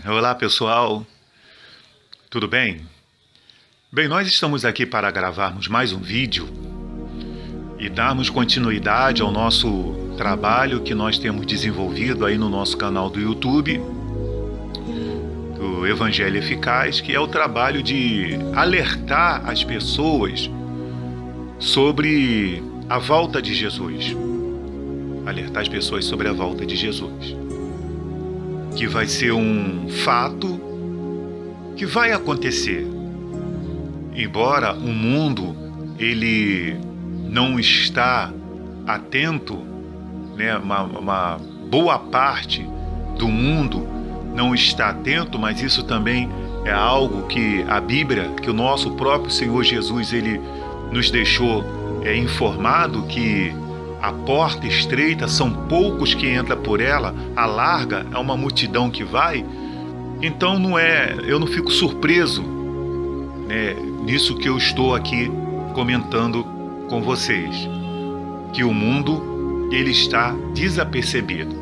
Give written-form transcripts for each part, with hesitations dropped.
Olá, pessoal. Tudo bem? Bem, nós estamos aqui para gravarmos mais um vídeo e darmos continuidade ao nosso trabalho que nós temos desenvolvido aí no nosso canal do YouTube, do Evangelho Eficaz, que é o trabalho de alertar as pessoas sobre a volta de Jesus. Alertar as pessoas sobre a volta de Jesus, que vai ser um fato que vai acontecer. Embora o mundo ele não está atento, né? Uma boa parte do mundo não está atento, mas isso também é algo que a Bíblia, que o nosso próprio Senhor Jesus, ele nos deixou informado, que a porta estreita são poucos que entram por ela, a larga é uma multidão que vai. Então eu não fico surpreso, né, nisso que eu estou aqui comentando com vocês, que o mundo ele está desapercebido.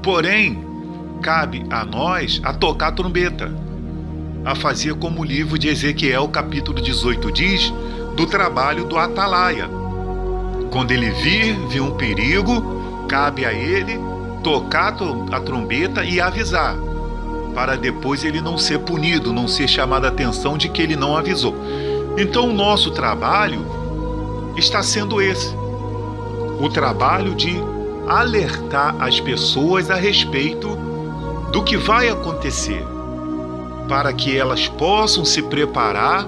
Porém, cabe a nós a tocar a trombeta, a fazer como o livro de Ezequiel, capítulo 18 diz, do trabalho do atalaia. Quando ele vir um perigo, cabe a ele tocar a trombeta e avisar, para depois ele não ser punido, não ser chamado a atenção de que ele não avisou. Então o nosso trabalho está sendo esse, o trabalho de alertar as pessoas a respeito do que vai acontecer, para que elas possam se preparar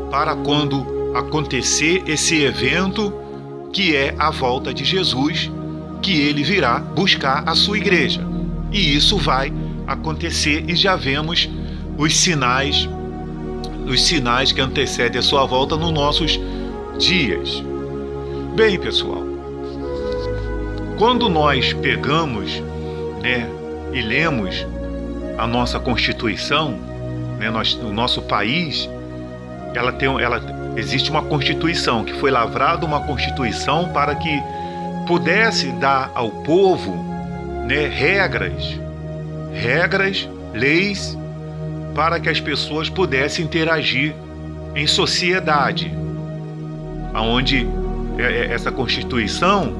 para quando acontecer esse evento, que é a volta de Jesus, que ele virá buscar a sua igreja. E isso vai acontecer e já vemos os sinais que antecedem a sua volta nos nossos dias. Bem, pessoal, quando nós pegamos, né, e lemos a nossa Constituição, né, o nosso país, existe uma Constituição, que foi lavrada uma Constituição para que pudesse dar ao povo, né, regras, leis, para que as pessoas pudessem interagir em sociedade, onde essa Constituição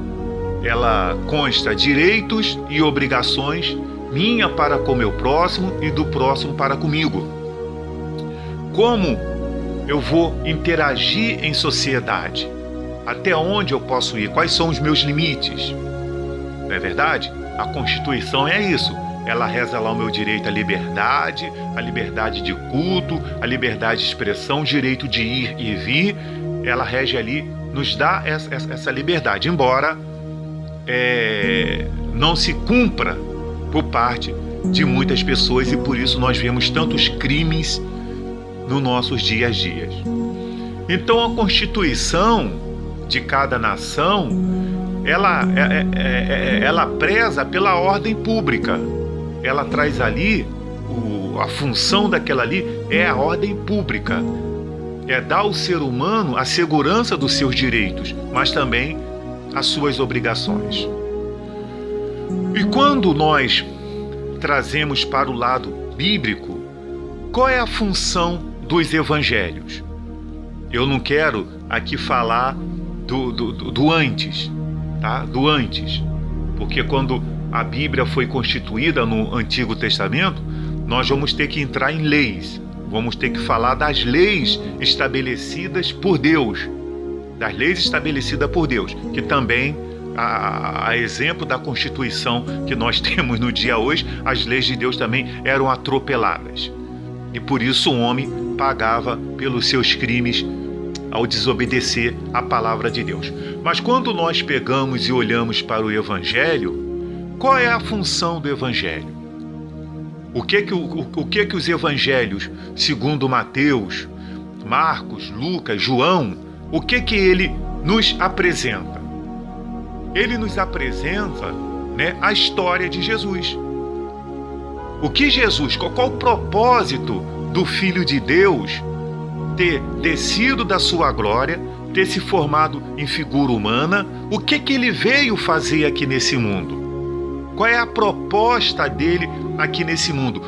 ela consta direitos e obrigações minha para com o meu próximo e do próximo para comigo. Como eu vou interagir em sociedade? Até onde eu posso ir? Quais são os meus limites? Não é verdade? A Constituição é isso. Ela reza lá o meu direito à liberdade, a liberdade de culto, a liberdade de expressão, o direito de ir e vir. Ela rege ali, nos dá essa liberdade, embora não se cumpra por parte de muitas pessoas, e por isso nós vemos tantos crimes nos nossos dias a dias. Então a Constituição de cada nação, ela preza pela ordem pública. Ela traz ali, a função daquela ali é a ordem pública. É dar ao ser humano a segurança dos seus direitos, mas também as suas obrigações. E quando nós trazemos para o lado bíblico, qual é a função dos evangelhos? Eu não quero aqui falar do antes, tá? Do antes, porque quando a Bíblia foi constituída no Antigo Testamento, nós vamos ter que entrar em leis, vamos ter que falar das leis estabelecidas por Deus, que também, a exemplo da Constituição que nós temos no dia hoje, as leis de Deus também eram atropeladas. E por isso o homem pagava pelos seus crimes ao desobedecer a palavra de Deus. Mas quando nós pegamos e olhamos para o Evangelho, qual é a função do Evangelho? O que que os Evangelhos, segundo Mateus, Marcos, Lucas, João, o que ele nos apresenta? Ele nos apresenta, né, a história de Jesus. O que Jesus, qual o propósito do Filho de Deus ter descido da sua glória, ter se formado em figura humana? O que ele veio fazer aqui nesse mundo? Qual é a proposta proposta dele aqui nesse mundo.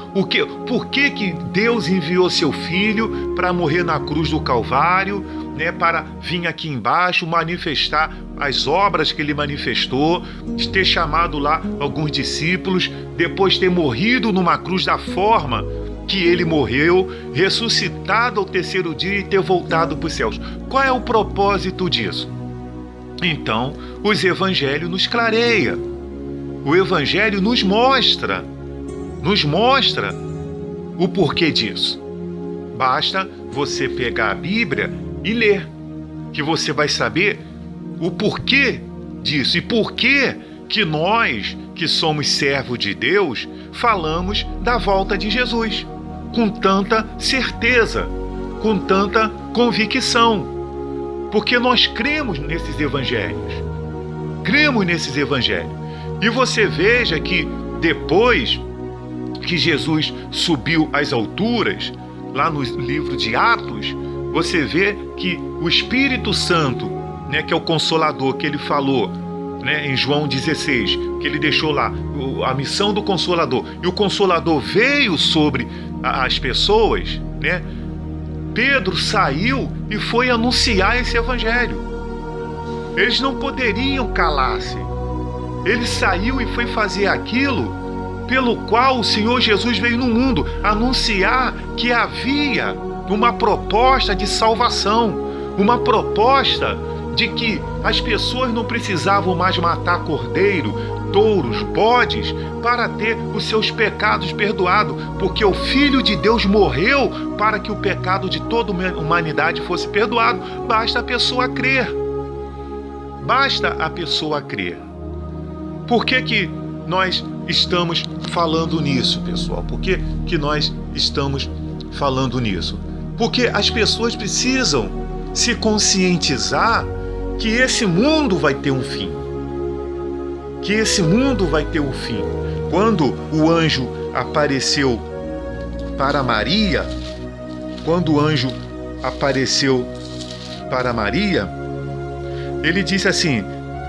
Por que Deus enviou seu Filho para morrer na cruz do Calvário, né, para vir aqui embaixo, manifestar as obras que ele manifestou, ter chamado lá alguns discípulos, depois ter morrido numa cruz da forma que ele morreu, ressuscitado ao terceiro dia e ter voltado para os céus. Qual é o propósito disso? Então, os evangelhos nos clareia. O evangelho nos mostra o porquê disso. Basta você pegar a Bíblia e ler, que você vai saber o porquê disso e por que nós, que somos servos de Deus, falamos da volta de Jesus com tanta certeza, com tanta convicção. Porque nós cremos nesses evangelhos. E você veja que depois que Jesus subiu às alturas, lá no livro de Atos, você vê que o Espírito Santo, né, que é o Consolador que ele falou, né, em João 16, que ele deixou lá a missão do Consolador, e o Consolador veio sobre as pessoas, né? Pedro saiu e foi anunciar esse evangelho. Eles não poderiam calar-se. Ele saiu e foi fazer aquilo pelo qual o Senhor Jesus veio no mundo, anunciar que havia uma proposta de salvação, uma proposta de que as pessoas não precisavam mais matar cordeiro, touros, bodes, para ter os seus pecados perdoados, porque o Filho de Deus morreu para que o pecado de toda a humanidade fosse perdoado. Basta a pessoa crer. Por que nós estamos falando nisso, pessoal? Por que nós estamos falando nisso? Porque as pessoas precisam se conscientizar que esse mundo vai ter um fim. Quando o anjo apareceu para Maria, ele disse assim: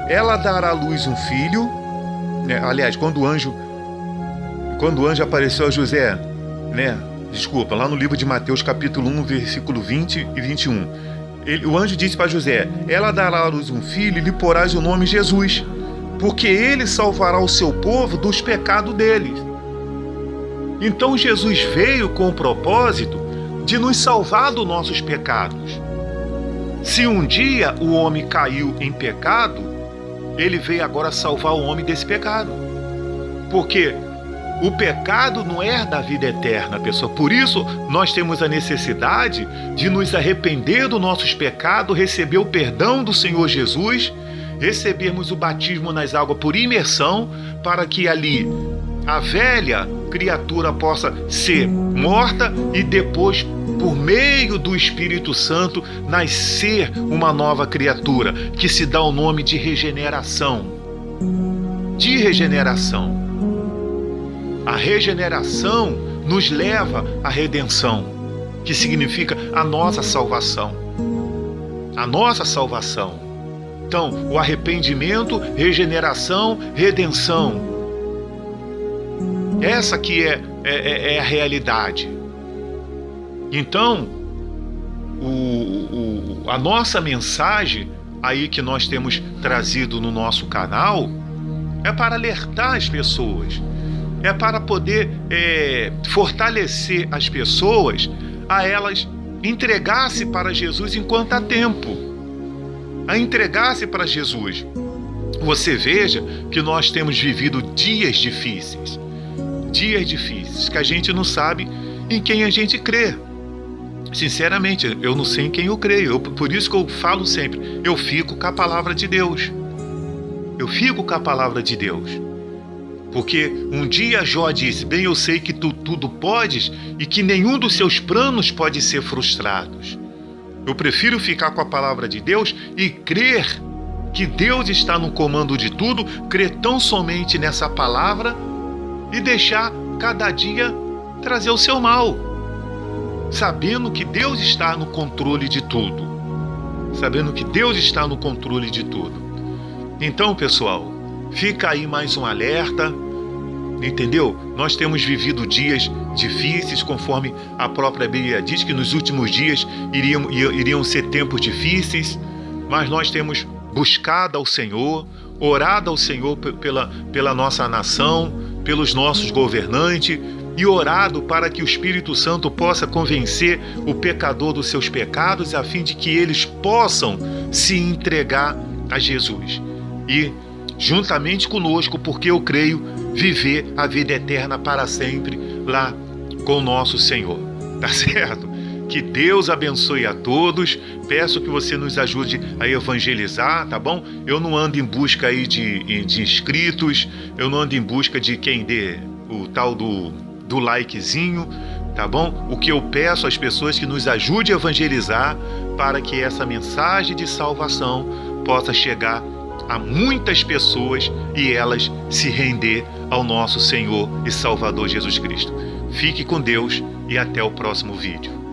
ela dará à luz um filho, né? Aliás, quando o anjo apareceu a José, né? Desculpa, lá no livro de Mateus, capítulo 1, versículo 20 e 21. O anjo disse para José: ela dará à luz um filho e lhe porás o nome Jesus, porque ele salvará o seu povo dos pecados deles. Então Jesus veio com o propósito de nos salvar dos nossos pecados. Se um dia o homem caiu em pecado, ele veio agora salvar o homem desse pecado. Porque o pecado não é da vida eterna, pessoal. Por isso, nós temos a necessidade de nos arrepender dos nossos pecados, receber o perdão do Senhor Jesus, recebermos o batismo nas águas por imersão, para que ali a velha criatura possa ser morta e depois, por meio do Espírito Santo, nascer uma nova criatura, que se dá o nome de regeneração. A regeneração nos leva à redenção, que significa a nossa salvação. Então, o arrependimento, regeneração, redenção. Essa que é a realidade. Então, a nossa mensagem aí que nós temos trazido no nosso canal é para alertar as pessoas, é para poder fortalecer as pessoas a elas entregar-se para Jesus enquanto há tempo, a entregar-se para Jesus. Você veja que nós temos vivido dias difíceis, que a gente não sabe em quem a gente crê. Sinceramente, eu não sei em quem eu creio. Por isso que eu falo sempre, eu fico com a palavra de Deus. Porque um dia Jó disse: bem, eu sei que tu tudo podes e que nenhum dos seus planos pode ser frustrados. Eu prefiro ficar com a palavra de Deus e crer que Deus está no comando de tudo, crer tão somente nessa palavra e deixar cada dia trazer o seu mal, sabendo que Deus está no controle de tudo. Então, pessoal, fica aí mais um alerta. entendeu? Nós temos vivido dias difíceis, conforme a própria Bíblia diz que nos últimos dias iriam ser tempos difíceis, mas nós temos buscado ao Senhor, orado ao Senhor pela nossa nação, pelos nossos governantes, e orado para que o Espírito Santo possa convencer o pecador dos seus pecados, a fim de que eles possam se entregar a Jesus. E, juntamente conosco, porque eu creio, viver a vida eterna para sempre lá com o nosso Senhor. Tá certo? Que Deus abençoe a todos. Peço que você nos ajude a evangelizar, tá bom? Eu não ando em busca aí de inscritos, eu não ando em busca de quem dê o tal do likezinho, tá bom? O que eu peço às pessoas que nos ajude a evangelizar para que essa mensagem de salvação possa chegar a muitas pessoas e elas se render ao nosso Senhor e Salvador Jesus Cristo. Fique com Deus e até o próximo vídeo.